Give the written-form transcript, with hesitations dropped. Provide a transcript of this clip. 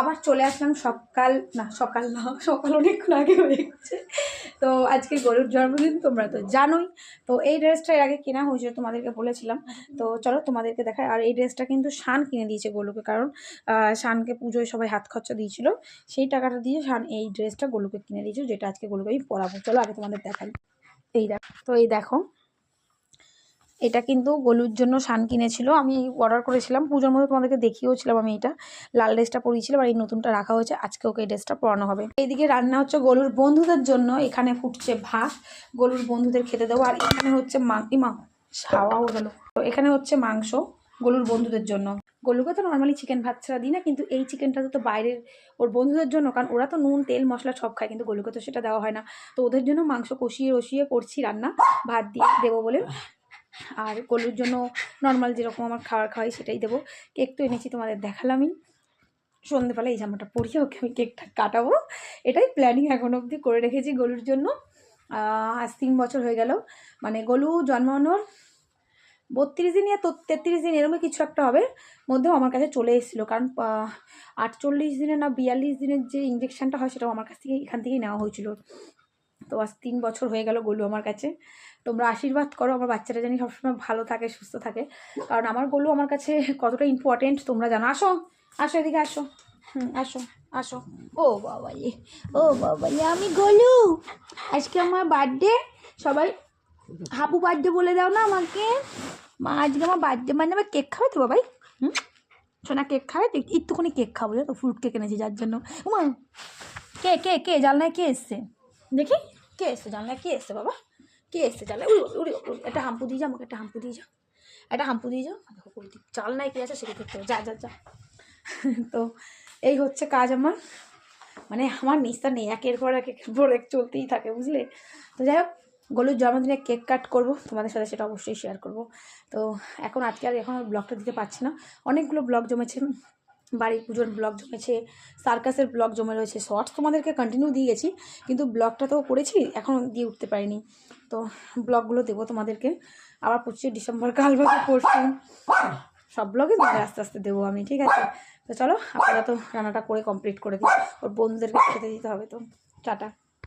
আবার চলে আসলাম সকাল না সকাল অনেকক্ষণ আগে হয়ে গেছে। তো আজকে গরুর জন্মদিন, তোমরা তো জানোই। তো এই ড্রেসটা এর আগে কেনা হয়েছিল, তোমাদেরকে বলেছিলাম। তো চলো তোমাদেরকে দেখাই। আর এই ড্রেসটা কিন্তু শান কিনে দিয়েছে গোলুকে, কারণ শানকে পুজোয় সবাই হাত খরচা দিয়েছিল, সেই টাকাটা দিয়ে শান এই ড্রেসটা গোলুকে কিনে দিয়েছে, যেটা আজকে গোলুকে আমি পরাবো। চলো আগে তোমাদের দেখাই। এই দেখো, তো এই দেখো, এটা কিন্তু গলুর জন্য শান কিনেছিল, আমি অর্ডার করেছিলাম পুজোর মধ্যে, তোমাদেরকে দেখিয়েওছিলাম। আমি এটা লাল ড্রেসটা পরিয়েছিলাম, আর এই নতুনটা রাখা হয়েছে, আজকে ওকে এই ড্রেসটা পরানো হবে। এইদিকে রান্না হচ্ছে গলুর বন্ধুদের জন্য, এখানে ফুটছে ভাত, গলুর বন্ধুদের খেতে দেবো। আর এখানে হচ্ছে ছাওয়াও গেল। তো এখানে হচ্ছে মাংস গলুর বন্ধুদের জন্য। গলুকে তো নর্মালি চিকেন ভাত ছাড়া দিই না, কিন্তু এই চিকেনটা তো বাইরের ওর বন্ধুদের জন্য, কারণ ওরা তো নুন তেল মশলা সব খায়, কিন্তু গলুকে তো সেটা দেওয়া হয় না। তো ওদের জন্য মাংস কষিয়ে করছি রান্না, ভাত দিয়ে দেবো বলে। আর গলুর জন্য নর্মাল যেরকম আমার খাবার খাওয়াই সেটাই দেবো। কেক তো এনেছি, তোমাদের দেখালামই। সন্ধ্যেবেলা এই জামাটা পরিয়ে ওকে আমি কেকটা কাটাবো, এটাই প্ল্যানিং এখন অবধি করে রেখেছি গলুর জন্য। আজ 3 বছর হয়ে গেল, মানে গলু জন্মানোর 32 দিন ইয়া 33 দিন এরকম কিছু একটা হবে মধ্যেও আমার কাছে চলে এসেছিলো, কারণ 48 দিনের না 42 দিনের যে ইঞ্জেকশানটা হয় সেটাও আমার কাছ থেকে এখান থেকেই নেওয়া হয়েছিল। তো আজ 3 বছর হয়ে গেল গলু আমার কাছে। তোমরা আশীর্বাদ করো আমার বাচ্চাটা জানি সবসময় ভালো থাকে, সুস্থ থাকে, কারণ আমার গলু আমার কাছে কতটা ইম্পর্টেন্ট তোমরা জানো। আসো আসো, এদিকে আসো, আসো আসো। ও বাবাই, ও বাবাই, আমি গলু, আজকে আমার বার্থডে। সবাই হাপু বার্থডে বলে দাও না আমাকে। মা আজকে আমার বার্থডে, মানে আমার কেক খাবে তো বাবাই? সোনা কেক খাবে তো? একটুখানি কেক খাবো, তো ফ্রুট কেক এনেছি যার জন্য। উমা, কে কে কে জানলায় কে এসছে দেখি? কে এসছে জানলায়? কে এসছে বাবা? কে এসছে জানলায়? উড়ি, একটা হাম্পু দিয়ে যাও আমাকে, একটা হাম্পু দিয়ে যাও, একটা হাম্পু দিয়ে যাও। জানলায় কে আছে সেটা দেখতে হবে, যা যা যা। তো এই হচ্ছে কাজ আমার, মানে আমার নিস্তার নেই, একের পর এক চলতেই থাকে, বুঝলে? তো যাই হোক, গলুর জন্মদিনে কেক কাট করবো, তোমাদের সাথে সেটা অবশ্যই শেয়ার করব। তো আজকে আর এখন ব্লগটা দিতে পারছি না, অনেকগুলো ব্লগ জমেছে, বাড়ির পুজোর ব্লগ জমেছে, সার্কাসের ব্লগ জমে রয়েছে, শর্টস তোমাদেরকে কন্টিনিউ দিয়ে গেছি, কিন্তু ব্লগটা তো করেছি, এখন দিয়ে উঠতে পারিনি। তো ব্লগগুলো দেবো তোমাদেরকে আবার 25 ডিসেম্বর, কাল বাকি পরশু, সব ব্লগে আস্তে আস্তে দেবো আমি, ঠিক আছে? তো চলো আপাতত রান্নাটা করে কমপ্লিট করে দিই, ওর বন্ধুদেরকে খেতে দিতে হবে। তো টাটা।